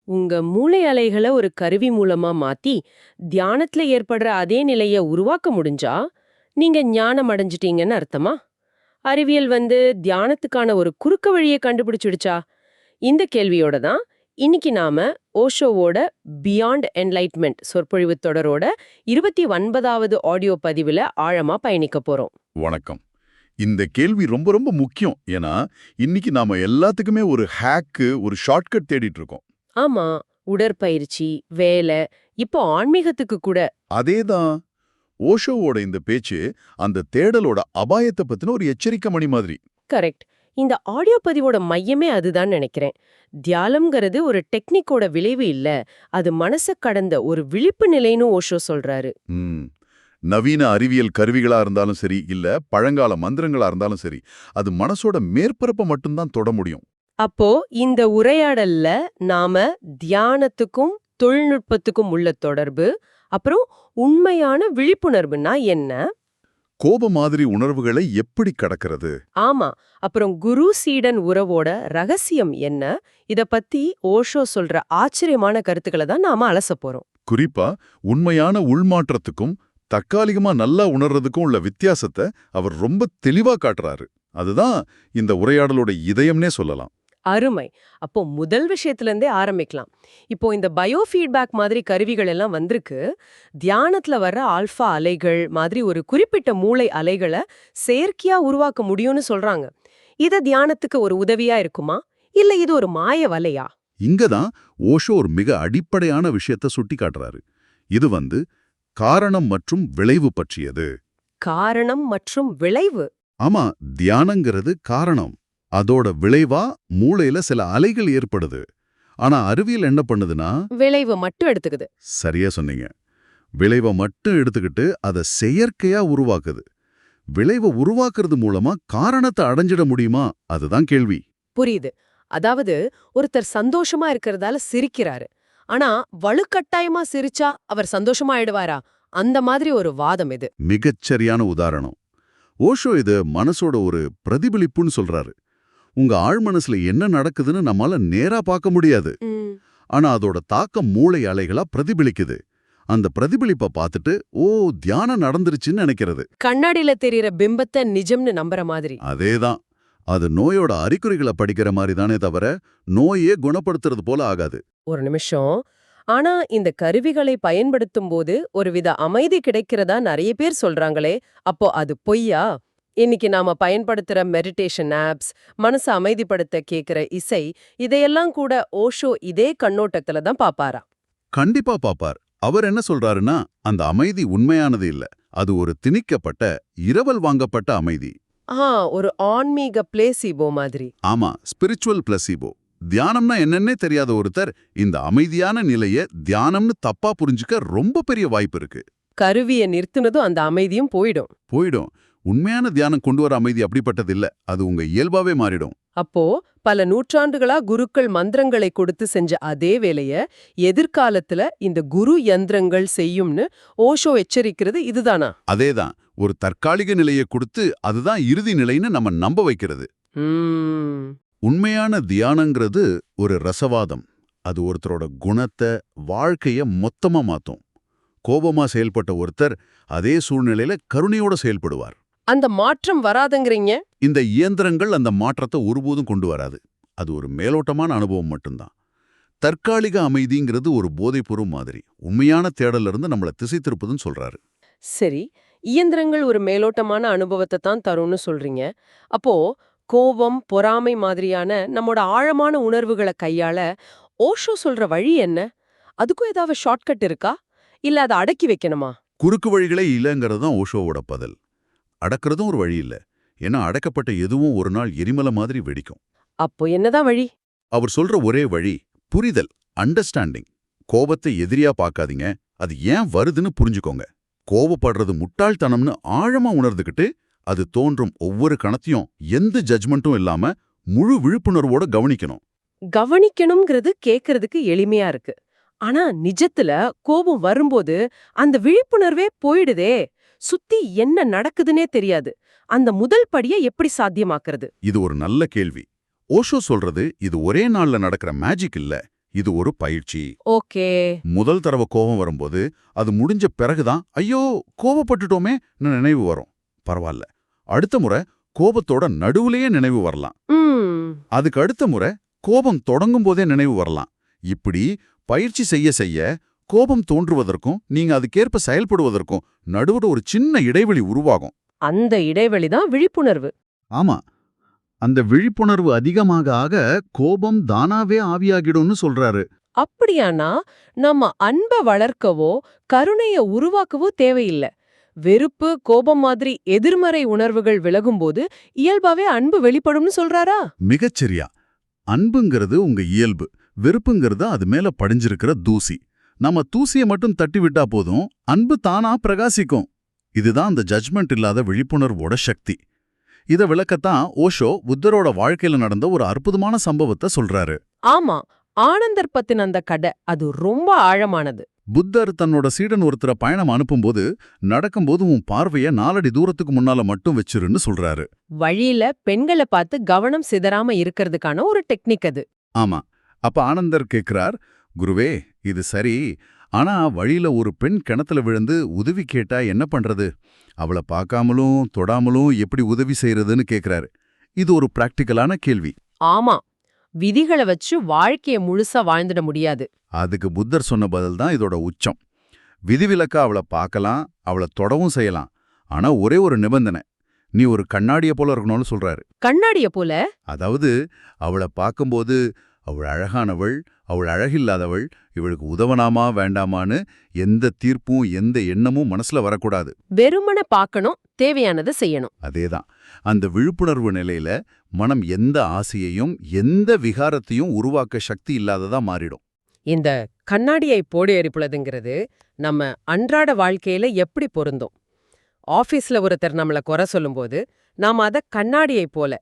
உங்க மூளை அலைகளை ஒரு கருவி மூலமா மாத்தி தியானத்துல ஏற்படுற அதே நிலைய உருவாக்க முடிஞ்சா நீங்க ஞானம் அடைஞ்சிட்டீங்கன்னு அர்த்தமா? அறிவியல் தியானத்துக்கான ஒரு குறுக்கு வழியை கண்டுபிடிச்சிடுச்சா? இந்த கேள்வியோட தான் இன்னைக்கு நாம ஓஷோவோட பியாண்ட் என்லைட்மெண்ட் சொற்பொழிவு தொடரோட 29வது ஆடியோ பதிவுல ஆழமா பயணிக்க போறோம். வணக்கம். இந்த கேள்வி ரொம்ப ரொம்ப முக்கியம். ஏன்னா இன்னைக்கு நாம எல்லாத்துக்குமே ஒரு ஹேக்கு, ஒரு ஷார்ட்கட் தேடிட்டு இருக்கோம். ஆமா, உடற்பயிற்சி, வேலை, இப்போ ஆன்மீகத்துக்கு கூட. அதேதான். ஓஷோவோட இந்த பேச்சு அந்த தேடலோட அபாயத்தை பத்தின ஒரு எச்சரிக்கை மணி மாதிரி. கரெக்ட். இந்த ஆடியோ பதிவோட மையமே அதுதான் நினைக்கிறேன். தியானம்ங்கிறது ஒரு டெக்னிக்கோட விளைவு இல்ல, அது மனச கடந்த ஒரு விழிப்பு நிலைன்னு ஓஷோ சொல்றாரு. நவீன அறிவியல் கருவிகளா இருந்தாலும் சரி, இல்ல பழங்கால மந்திரங்களா இருந்தாலும் சரி, அது மனசோட மேற்பரப்பை மட்டும்தான் தொட முடியும். அப்போ இந்த உரையாடல்ல நாம தியானத்துக்கும் தொழில்நுட்பத்துக்கும் உள்ள தொடர்பு, அப்புறம் உண்மையான விழிப்புணர்வுனா என்ன? கோப மாதிரி உணர்வுகளை எப்படி கடக்கிறது? ஆமா, அப்புறம் குரு சீடன் உறவோட ரகசியம் என்ன? இத பத்தி ஓஷோ சொல்ற ஆச்சரியமான கருத்துக்களை தான் நாம அலச போறோம். குறிப்பா உண்மையான உள்மாற்றத்துக்கும் தற்காலிகமா நல்லா உணர்றதுக்கும் உள்ள வித்தியாசத்தை அவர் ரொம்ப தெளிவா காட்டுறாரு. அதுதான் இந்த உரையாடலோட இதயம்னே சொல்லலாம். அருமை. அப்போ முதல் விஷயத்துல இருந்தே ஆரம்பிக்கலாம். இப்போ இந்த பயோ ஃபீட்பேக் மாதிரி கருவிகள் எல்லாம் வந்திருக்கு. தியானத்துல வர்ற ஆல்ஃபா அலைகள் மாதிரி ஒரு குறிப்பிட்ட மூளை அலைகளை செயற்கையா உருவாக்க முடியும்னு சொல்றாங்க. இது தியானத்துக்கு ஒரு உதவியா இருக்குமா, இல்ல இது ஒரு மாய வலையா? இங்கதான் ஓஷோ ஒரு மிக அடிப்படையான விஷயத்தை சுட்டி காட்டுறாரு. இது காரணம் மற்றும் விளைவு பற்றியது. காரணம் மற்றும் விளைவு. ஆமா, தியானங்கிறது காரணம். அதோட விளைவா மூளையில சில அலைகள் ஏற்படுது. ஆனா அறிவியல் என்ன பண்ணுதுன்னா, விளைவு மட்டும் எடுத்துக்குது. சரியா சொன்னீங்க. விளைவை மட்டும் எடுத்துக்கிட்டு அதை செயற்கையா உருவாக்குது. விளைவை உருவாக்குறது மூலமா காரணத்தை அடைஞ்சிட முடியுமா? அதுதான் கேள்வி. புரியுது. அதாவது ஒருத்தர் சந்தோஷமா இருக்கிறதால சிரிக்கிறாரு, ஆனா வலுக்கட்டாயமா சிரிச்சா அவர் சந்தோஷமா ஆயிடுவாரா? அந்த மாதிரி ஒரு வாதம் இது. மிகச்சரியான உதாரணம். ஓஷோ இது மனசோட ஒரு பிரதிபலிப்புன்னு சொல்றாரு. உங்க ஆழ் மனசுல என்ன நடக்குதுன்னு நம்மால நேரா பார்க்க முடியாது. ஆனா அதோட தாக்கம் மூளை அலைகளா பிரதிபலிக்குது. அந்த பிரதிபலிப்பை பார்த்துட்டு ஓ தியானம் நடந்துருச்சுன்னு நினைக்கிறது. கண்ணாடியில தெரியற பிம்பத்தை நிஜம்னு நம்புற மாதிரி. அதேதான். அது நோயோட அறிகுறிகளை படிக்கிற மாதிரி தானே தவிர நோயே குணப்படுத்துறது போல ஆகாது. ஒரு நிமிஷம். ஆனா இந்த கருவிகளை பயன்படுத்தும் போது ஒருவித அமைதி கிடைக்கிறதா நிறைய பேர் சொல்றாங்களே, அப்போ அது பொய்யா? இன்னைக்கு நாம பயன்படுத்துற மெடிடேஷன் ஆப்ஸ், மனசை அமைதிப்படுத்த கேக்குற இசை, இதையெல்லாம் கூட ஓஷோ இதே கண்ணோட்டத்துல தான் பாப்பாரா? கண்டிப்பா பாப்பார். அவர் என்ன சொல்றாருன்னா, அந்த அமைதி உண்மையானது இல்ல, அது ஒரு திணிக்கப்பட்ட, இரவல் வாங்கப்பட்ட அமைதி. ஒரு ஆன்மீக பிளேசிபோ மாதிரி. ஆமா, ஸ்பிரிச்சுவல் பிளசிபோ. தியானம்னா என்னன்னே தெரியாத ஒருத்தர் இந்த அமைதியான நிலைய தியானம்னு தப்பா புரிஞ்சுக்க ரொம்ப பெரிய வாய்ப்பு இருக்கு. கருவியை நிறுத்தினதும் அந்த அமைதியும் போயிடும். உண்மையான தியானம் கொண்டு வர அமைதி அப்படிப்பட்டது இல்ல, அது உங்க இயல்பாவே மாறிடும். அப்போ பல நூற்றாண்டுகளா குருக்கள் மந்திரங்களை கொடுத்து செஞ்ச அதே வேலைய எதிர்காலத்துல இந்த குரு யந்திரங்கள் செய்யும்னு ஓஷோ எச்சரிக்கிறது இதுதானா? அதேதான். ஒரு தற்காலிக நிலையை கொடுத்து அதுதான் இறுதி நிலைன்னு நம்ம நம்ப வைக்கிறது. உண்மையான தியானங்கிறது ஒரு ரசவாதம். அது ஒருத்தரோட குணத்தை, வாழ்க்கைய மொத்தமா மாத்தும். கோபமா செயல்பட்ட ஒருத்தர் அதே சூழ்நிலையில கருணையோட செயல்படுவார். அந்த மாற்றம் வராதுங்கிறீங்க? இந்த இயந்திரங்கள் அந்த மாற்றத்தை ஒருபோதும் கொண்டு வராது. அது ஒரு மேலோட்டமான அனுபவம் மட்டும்தான். தற்காலிக அமைதிங்கிறது ஒரு போதைப்பொருள் மாதிரி உண்மையான தேடல இருந்து நம்மள திசை திருப்புதுன்னு சொல்றாரு. சரி, இயந்திரங்கள் ஒரு மேலோட்டமான அனுபவத்தை தான் தரும்னு சொல்றீங்க. அப்போ கோபம், பொறாமை மாதிரியான நம்மோட ஆழமான உணர்வுகளை கையாள ஓஷோ சொல்ற வழி என்ன? அதுக்கும் ஏதாவது ஷார்ட்கட் இருக்கா, இல்ல அதை அடக்கி வைக்கணுமா? குறுக்கு வழிகளே இல்லைங்கிறது தான் ஓஷோவோட பதில். அடக்கிறதும் ஒரு வழி இல்ல, ஏன்னா அடக்கப்பட்ட எதுவும் ஒரு நாள் எரிமலை மாதிரி வெடிக்கும். அப்போ என்னதான் வழி? அவர் சொல்ற ஒரே வழி புரிதல், அண்டர்ஸ்டாண்டிங். கோபத்தை எதிரியா பார்க்காதீங்க, அது ஏன் வருதுன்னு புரிஞ்சுக்கோங்க. கோபப்படுறது முட்டாள்தனம்னு ஆழமா உணர்ந்துகிட்டு அது தோன்றும் ஒவ்வொரு கணத்தையும் எந்த ஜட்ஜ்மெண்ட்டும் இல்லாம முழு விழிப்புணர்வோட கவனிக்கணும். கவனிக்கணும்ங்கிறது கேட்கறதுக்கு எளிமையா இருக்கு. ஆனா நிஜத்துல கோபம் வரும்போது அந்த விழிப்புணர்வே போயிடுதே. சுத்தி என்ன நடக்குதுன்னே தெரியாது. அந்த முதல் படியை எப்படி சாத்தியமாக்குறது? இது ஒரு நல்ல கேள்வி. ஓஷோ சொல்றது இது ஒரே நாள்ல நடக்கிற மேஜிக் இல்ல, இது ஒரு பயிற்சி. ஓகே. முதல் தடவை கோபம் வரும்போது அது முடிஞ்ச பிறகுதான் ஐயோ கோபப்பட்டுட்டோமே நினைவு வரும். பரவாயில்ல. அடுத்த முறை கோபத்தோட நடுவுலயே நினைவு வரலாம். அதுக்கு அடுத்த முறை கோபம் தொடங்கும் போதே நினைவு வரலாம். இப்படி பயிற்சி செய்ய செய்ய கோபம் தோன்றுவதற்கும் நீங்க அதுக்கேற்ப செயல்படுவதற்கும் நடுவுல ஒரு சின்ன இடைவெளி உருவாகும். அந்த இடைவெளி தான் விழிப்புணர்வு. ஆமா, அந்த விழிப்புணர்வு அதிகமாக ஆக கோபம் தானாவே ஆவியாகிடும்னு சொல்றாரு. அப்படியானா நம்ம அன்பை வளர்க்கவோ கருணைய உருவாக்கவோ தேவையில்லை. வெறுப்பு, கோபம் மாதிரி எதிர்மறை உணர்வுகள் விலகும்போது இயல்பாவே அன்பு வெளிப்படும்னு சொல்றாரா? மிகச்சரியா. அன்புங்கிறது உங்க இயல்பு, வெறுப்புங்கிறது அது மேல படிஞ்சிருக்கிற தூசி. நம்ம தூசியை மட்டும் தட்டி விட்டா போதும், அன்பு தானா பிரகாசிக்கும். இதுதான் அந்த ஜட்ஜ்மெண்ட் இல்லாத விழிப்புணர்வோட சக்தி. இத விளக்கத்தான் ஓஷோ புத்தரோட வாழ்க்கையில நடந்த ஒரு அற்புதமான சம்பவத்தை சொல்றாரு. ஆமா, ஆனந்தர் பத்தின அந்த கதை அது ரொம்ப ஆழமானது. புத்தர் தன்னோட சீடன் ஒருத்தர பயணம் அனுப்பும்போது, நடக்கும்போது உன் பார்வைய 4 அடி தூரத்துக்கு முன்னால மட்டும் வச்சிருன்னு சொல்றாரு. வழியில பெண்களை பார்த்து கவனம் சிதறாம இருக்கிறதுக்கான ஒரு டெக்னிக் அது. ஆமா. அப்ப ஆனந்தர் கேக்குறார், குருவே இது சரி, ஆனா வழியில ஒரு பெண் கிணத்துல விழுந்து உதவி கேட்டா என்ன பண்றது? அவளை பார்க்காமலும் தொடாமலும் எப்படி உதவி செய்யறதுன்னு கேக்குறாரு. இது ஒரு பிராக்டிக்கலான கேள்வி. ஆமா, விதிகளை வச்சு வாழ்க்கைய முழுசா வாழ்ந்துட முடியாது. அதுக்கு புத்தர் சொன்ன பதில் தான் இதோட உச்சம். விதிவிலக்கா அவளை பார்க்கலாம், அவளை தொடவும் செய்யலாம். ஆனா ஒரே ஒரு நிபந்தனை, நீ ஒரு கண்ணாடிய போல இருக்கணும்னு சொல்றாரு. கண்ணாடிய போல? அதாவது அவளை பார்க்கும்போது அவள் அழகானவள், அவள் அழகில்லாதவள், இவளுக்கு உதவனாமா வேண்டாமான்னு எந்த தீர்ப்பும் எந்த எண்ணமும் மனசுல வரக்கூடாது. வெறுமன பார்க்கணும், தேவையானதை செய்யணும். அதேதான். அந்த விழிப்புணர்வு நிலையில மனம் எந்த ஆசையையும் எந்த விகாரத்தையும் உருவாக்க சக்தி இல்லாததா மாறிடும். இந்த கண்ணாடியை போடு எரிப்புலதுங்கிறது நம்ம அன்றாட வாழ்க்கையில எப்படி பொருந்தும்? ஆபீஸ்ல ஒருத்தர் நம்மள குறை சொல்லும்போது நாம அத கண்ணாடியை போல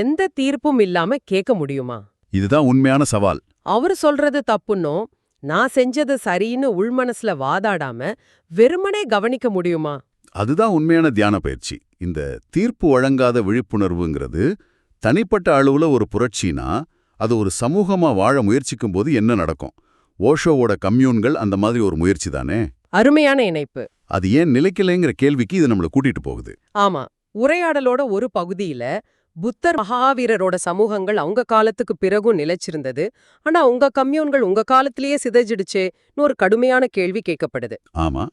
எந்த தீர்ப்பும் இல்லாம கேட்க முடியுமா? இதுதான் உண்மையான சவால். அவரு சொல்றது தப்புன்னோ நான் செஞ்சது சரின்னு உள்மனசுல வாதாடாம வெறுமனே கவனிக்க முடியுமா? அதுதான் உண்மையான தியான பயிற்சி. இந்த தீர்ப்பு வழங்காத விழிப்புணர்வுங்கிறது தனிப்பட்ட அளவுல ஒரு புரட்சினா, அது ஒரு சமூகமா வாழ முயற்சிக்கும் போது என்ன நடக்கும்? ஓஷோவோட கம்யூன்கள் அந்த மாதிரி ஒரு முயற்சி தானே. அருமையான இணைப்பு. அது ஏன் நிலைக்கலைங்கிற கேள்விக்கு இது நம்மள கூட்டிட்டு போகுது. ஆமா, உரையாடலோட ஒரு பகுதியில புத்தர் மகாவீரரோட சமூகங்கள் அவங்க காலத்துக்கு பிறகும் நிலைச்சிருந்தது, ஆனா உங்க கம்யூன்கள் உங்க காலத்திலேயே சிதைஞ்சிடுச்சேன்னு ஒரு கடுமையான கேள்வி கேட்கப்படுது. ஆமா,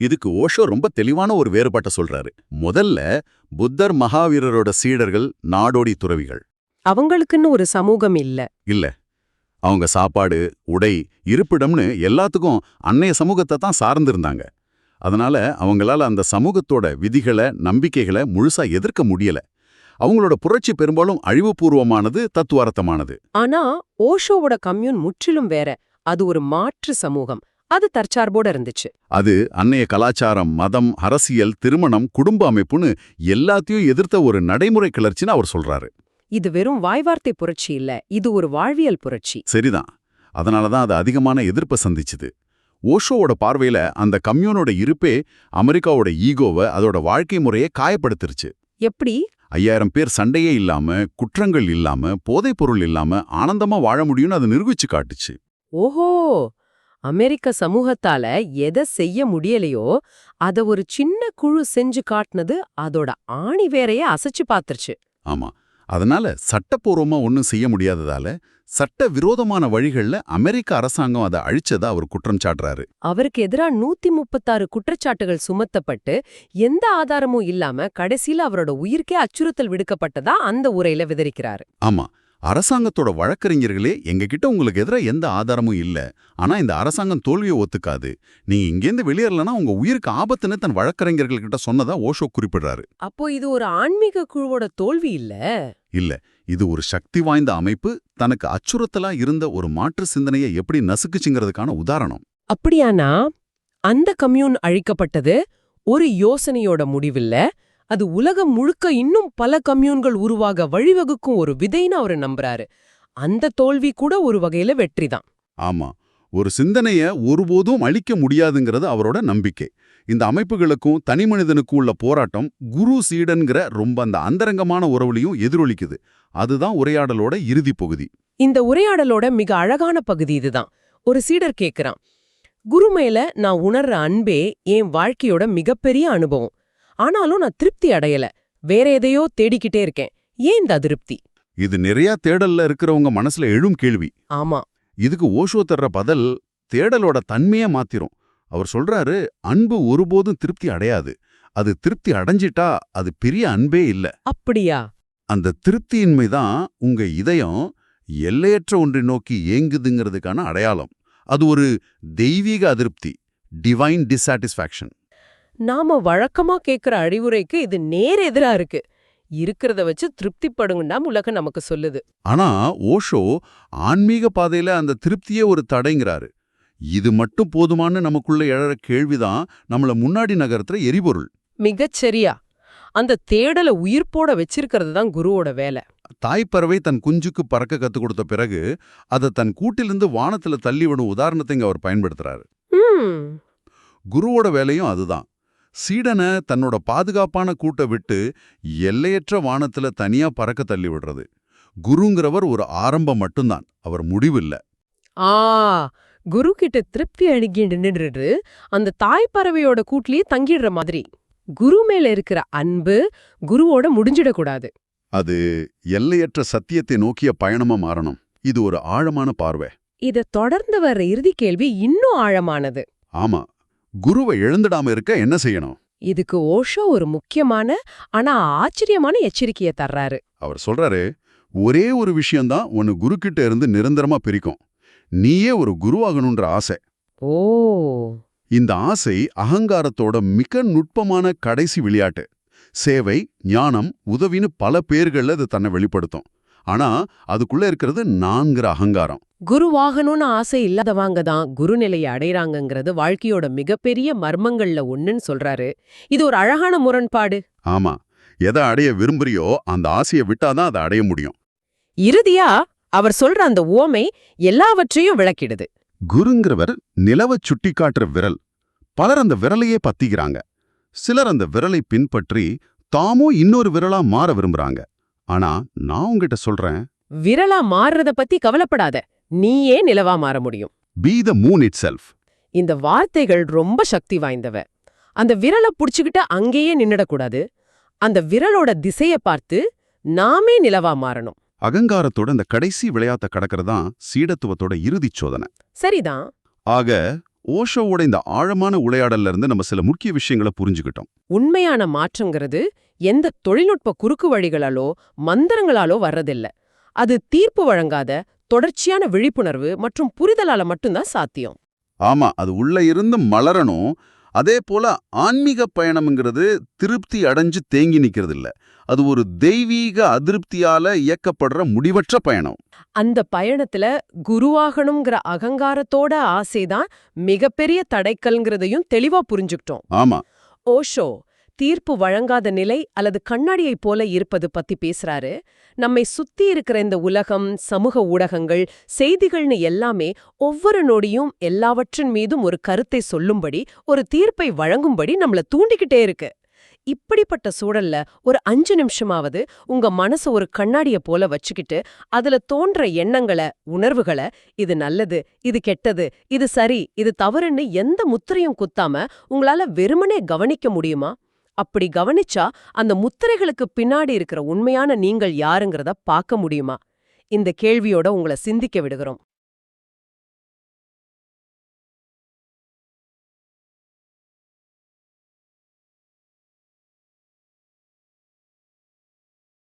இதுக்கு ஓஷோ ரொம்ப தெளிவான ஒரு வேறுபாட்டை சொல்றாரு. முதல்ல புத்தர் மகாவீரரோட சீடர்கள் நாடோடி துறவிகள். அவங்களுக்குன்னு ஒரு சமூகம் இல்ல. அவங்க சாப்பாடு, உடை, இருப்பிடம்னு எல்லாத்துக்கும் அன்னைய சமூகத்தை தான் சார்ந்திருந்தாங்க. அதனால அவங்களால அந்த சமூகத்தோட விதிகளை, நம்பிக்கைகளை முழுசா எதிர்க்க முடியல. அவங்களோட புரட்சி பெரும்பாலும் அழிவுபூர்வமானது, தத்துவார்த்தமானது. ஆனா ஓஷோவோட கம்யூன் முற்றிலும் வேற. அது ஒரு மாற்று சமூகம். அது தற்சார்போட இருந்துச்சு. அது அன்னைய கலாச்சாரம், மதம், அரசியல், திருமணம், குடும்ப அமைப்புன்னு எல்லாத்தையும் எதிர்த்த ஒரு நடைமுறை கிளர்ச்சின்னு அவர் சொல்றாரு. இது வெறும் வாய்வார்த்தை புரட்சி இல்ல, இது ஒரு வாழ்வியல் புரட்சி. சரிதான். அதனாலதான் அது அதிகமான எதிர்ப்பை சந்திச்சுது. ஓஷோவோட பார்வையில அந்த கம்யூனோட இருப்பே அமெரிக்காவோட ஈகோவை, அதோட வாழ்க்கை முறையை காயப்படுத்திருச்சு. எப்படி? 5000 பேர் சண்டையே இல்லாம, குற்றங்கள் இல்லாம, போதைப்பொருள் இல்லாம ஆனந்தமா வாழ முடியும்னு அது நிரூபிச்சு காட்டுச்சு. ஓஹோ, அமெரிக்க சமூகத்தால எதை செய்ய முடியலையோ அத ஒரு சின்ன குழு செஞ்சு காட்டுனது அதோட ஆணி வேறைய அசைச்சு பாத்துருச்சு. ஆமா, அதனால சட்டப்பூர்வமா ஒன்னும் செய்ய முடியாததால சட்ட விரோதமான வழிகள்ல அமெரிக்க அரசாங்கம் அதை அழிச்சதா அவர் குற்றம் சாட்டுறாரு. அவருக்கு எதிரா 136 குற்றச்சாட்டுகள் சுமத்தப்பட்டு எந்த ஆதாரமும் இல்லாம கடைசியில அவரோட உயிர்க்கே அச்சுறுத்தல் விடுக்கப்பட்டதா அந்த உரையில விவரிக்கிறாரு. ஆமா, அரசாங்கத்தோட வழக்கறிஞர்களே எங்ககிட்ட உங்களுக்கு எதிராக எந்த ஆதாரமும் இல்ல, ஆனா இந்த அரசாங்கம் தோல்வியை ஒத்துக்காது, நீங்க இங்கேருந்து வெளியேறலன்னா உங்க உயிருக்கு ஆபத்துன்னு தன் வழக்கறிஞர்கள்கிட்ட சொன்னதா ஓஷோ குறிப்பிடுறாரு. அப்போ இது ஒரு ஆன்மீக குழுவோட தோல்வி இல்ல, இது ஒரு சக்தி வாய்ந்த அமைப்பு தனக்கு அச்சுறுத்தலா இருந்த ஒரு மாற்று சிந்தனையை எப்படி நசுக்குச்சுங்கிறதுக்கான உதாரணம். அப்படியானா அந்த கம்யூன் அழிக்கப்பட்டது ஒரு யோசனையோட முடிவில்ல, அது உலகம் முழுக்க இன்னும் பல கம்யூன்கள் உருவாக வழிவகுக்கும் ஒரு விதைன்னு அவரு நம்புறாரு. அந்த தோல்வி கூட ஒரு வகையில வெற்றிதான். ஆமா, ஒரு சிந்தனைய ஒருபோதும் அழிக்க முடியாதுங்கிறது அவரோட நம்பிக்கை. இந்த அமைப்புகளுக்கும் தனி மனிதனுக்கும் உள்ள போராட்டம் குரு சீடன்கிற ரொம்ப அந்த அந்தரங்கமான உறவுலையும் எதிரொலிக்குது. அதுதான் உரையாடலோட இறுதி பகுதி. இந்த உரையாடலோட மிக அழகான பகுதி இதுதான். ஒரு சீடர் கேக்குறான், குரு மேல நான் உணர்ற அன்பே என் வாழ்க்கையோட மிகப்பெரிய அனுபவம். ஆனாலும் நான் திருப்தி அடையல, வேற எதையோ தேடிக்கிட்டே இருக்கேன். ஏன் இந்த அதிருப்தி? இது நிறைய தேடல்ல இருக்கிறவங்க மனசுல எழும் கேள்வி. ஆமா. இதுக்கு ஓஷோ தர்ற பதில் தேடலோட தன்மையை மாத்திரும். அவர் சொல்றாரு, அன்பு ஒருபோதும் திருப்தி அடையாது. அது திருப்தி அடைஞ்சிட்டா அது பெரிய அன்பே இல்ல. அப்படியா? அந்த திருப்தியின்மைதான் உங்க இதயம் எல்லையற்ற ஒன்றை நோக்கி ஏங்குதுங்கிறதுக்கான அடையாளம். அது ஒரு தெய்வீக அதிருப்தி, டிவைன் டிஸாட்டிஸ்ஃபேக்ஷன். நாம வழக்கமா கேக்குற அறிவுரைக்கு இது நேர் எதிரா இருக்கு. இருக்கிறத வச்சு திருப்திப்படுங்கன்னா உலகம் நமக்கு சொல்லுது. ஆனா ஓஷோ ஆன்மீக பாதையில அந்த திருப்தியே ஒரு தடைங்கிறாரு. இது மட்டும் போதுமான்னு நமக்குள்ள எழற கேள்விதான் நம்மள முன்னாடி நகர்த்துற எரிபொருள். மிகச்சரியா. அந்த தேடலை உயிர்ப்போட வச்சிருக்கிறது தான் குருவோட வேலை. தாய்ப்பறவை தன் குஞ்சுக்கு பறக்க கத்துக் கொடுத்த பிறகு அதை தன் கூட்டிலிருந்து வானத்துல தள்ளிவிடும் உதாரணத்தை இங்க அவர் பயன்படுத்துறாரு. குருவோட வேலையும் அதுதான். சீடனை தன்னோட பாதுகாப்பான கூட்டை விட்டு எல்லையற்ற வானத்துல தனியா பறக்க தள்ளி விடுறது. குருங்கிறவர் ஒரு ஆரம்பம் மட்டும்தான், அவர் முடிவில்ல. குரு கிட்ட திருப்தி அணுகிட்டு நின்றுட்டு அந்த தாய்ப்பறவையோட கூட்டிலேயே தங்கிடுற மாதிரி. குரு மேல இருக்கிற அன்பு குருவோட முடிஞ்சிடக்கூடாது. அது எல்லையற்ற சத்தியத்தை நோக்கிய பயணமா மாறணும். இது ஒரு ஆழமான பார்வை. இத தொடர்ந்து வர்ற இறுதி கேள்வி இன்னும் ஆழமானது. ஆமா, குருவை எழுந்துடாம இருக்க என்ன செய்யணும்? இதுக்கு ஓஷோ ஒரு முக்கியமான ஆனா ஆச்சரியமான எச்சரிக்கையை தர்றாரு. அவர் சொல்றாரு, ஒரே ஒரு விஷயம்தான் உன்னை குரு கிட்ட இருந்து நிரந்தரமா பிரிக்கும். நீயே ஒரு குருவாகணுன்ற ஆசை. ஓ, இந்த ஆசை அகங்காரத்தோட மிக நுட்பமான கடைசி விளையாட்டு. சேவை, ஞானம், உதவின்னு பல பேர்கள்ல அது தன்னை வெளிப்படுத்தும். ஆனா அதுக்குள்ள இருக்கிறது நான்கிற அகங்காரம். குருவாகணும்னு ஆசை இல்லாதவங்க தான் குருநிலையை அடைறாங்கங்கிறது வாழ்க்கையோட மிகப்பெரிய மர்மங்கள்ல ஒண்ணுன்னு சொல்றாரு. இது ஒரு அழகான முரண்பாடு. ஆமா, எதை அடைய விரும்புறியோ அந்த ஆசையை விட்டாதான் அதை அடைய முடியும். இறுதியா அவர் சொல்ற அந்த உவமை எல்லாவற்றையும் விளக்கிடுது. குருங்கிறவர் நிலவை சுட்டி காட்டுற விரல். பலர் அந்த விரலையே பத்திக்கிறாங்க. சிலர் அந்த விரலை பின்பற்றி தாமும் இன்னொரு விரலா மாற விரும்புறாங்க. ஆனா நான் உங்ககிட்ட சொல்றேன், விரலா மாறுறத பத்தி கவலைப்படாத, நீயே நிலவா மாற முடியும். Be the moon itself. இந்த வார்த்தைகள் ரொம்ப சக்தி வாய்ந்தவ. அந்த விரலை புடிச்சுக்கிட்டு அங்கேயே நின்னுடக்கூடாது. அந்த விரலோட திசைய பார்த்து நாமே நிலவா மாறணும். அகங்காரத்தோட இந்த கடைசி விளையாட்ட கடக்கிறதான் சீடத்துவத்தோட இறுதிச் சோதனை. சரிதான். ஆக ஓஷோவோட இந்த ஆழமான உரையாடல்ல இருந்து நம்ம சில முக்கிய விஷயங்களை புரிஞ்சுக்கிட்டோம். உண்மையான மாற்றங்கிறது எந்த தொழில்நுட்ப குறுக்கு வழிகளாலோ மந்திரங்களாலோ வர்றதில்ல. அது தீர்ப்பு வழங்காத தொடர்ச்சியான விழிப்புணர்வு மற்றும் புரிதலால மட்டும்தான் சாத்தியம். ஆமா, அது உள்ள இருந்து மலரணும். அதே போல ஆன்மீக பயணம்ங்கிறது திருப்தி அடைஞ்சு தேங்கி நிக்கிறது இல்ல. அது ஒரு தெய்வீக அதிருப்தியால இயக்கப்படுற முடிவற்ற பயணம். அந்த பயணத்துல குருவாகணுங்கிற அகங்காரத்தோட ஆசைதான் மிகப்பெரிய தடைக்கல்ங்கிறதையும் தெளிவா புரிஞ்சுக்கிட்டோம். ஆமா, ஓஷோ தீர்ப்பு வழங்காத நிலை அல்லது கண்ணாடியைப் போல இருப்பது பத்தி பேசுறாரு. நம்மை சுத்தி இருக்கிற இந்த உலகம், சமூக ஊடகங்கள், செய்திகள்னு எல்லாமே ஒவ்வொரு நொடியும் எல்லாவற்றின் மீதும் ஒரு கருத்தை சொல்லும்படி, ஒரு தீர்ப்பை வழங்கும்படி நம்மள தூண்டிக்கிட்டே இருக்கு. இப்படிப்பட்ட சூழல்ல ஒரு 5 நிமிஷமாவது உங்க மனச ஒரு கண்ணாடிய போல வச்சுக்கிட்டு அதுல தோன்ற எண்ணங்களை, உணர்வுகளை, இது நல்லது, இது கெட்டது, இது சரி, இது தவறுன்னு எந்த முத்திரையும் குத்தாம உங்களால வெறுமனே கவனிக்க முடியுமா? அப்படி கவனிச்சா அந்த முத்திரைகளுக்கு பின்னாடி இருக்கிற உண்மையான நீங்கள் யாருங்கிறத பார்க்க முடியுமா? இந்த கேள்வியோட உங்களை சிந்திக்க விடுகிறோம்.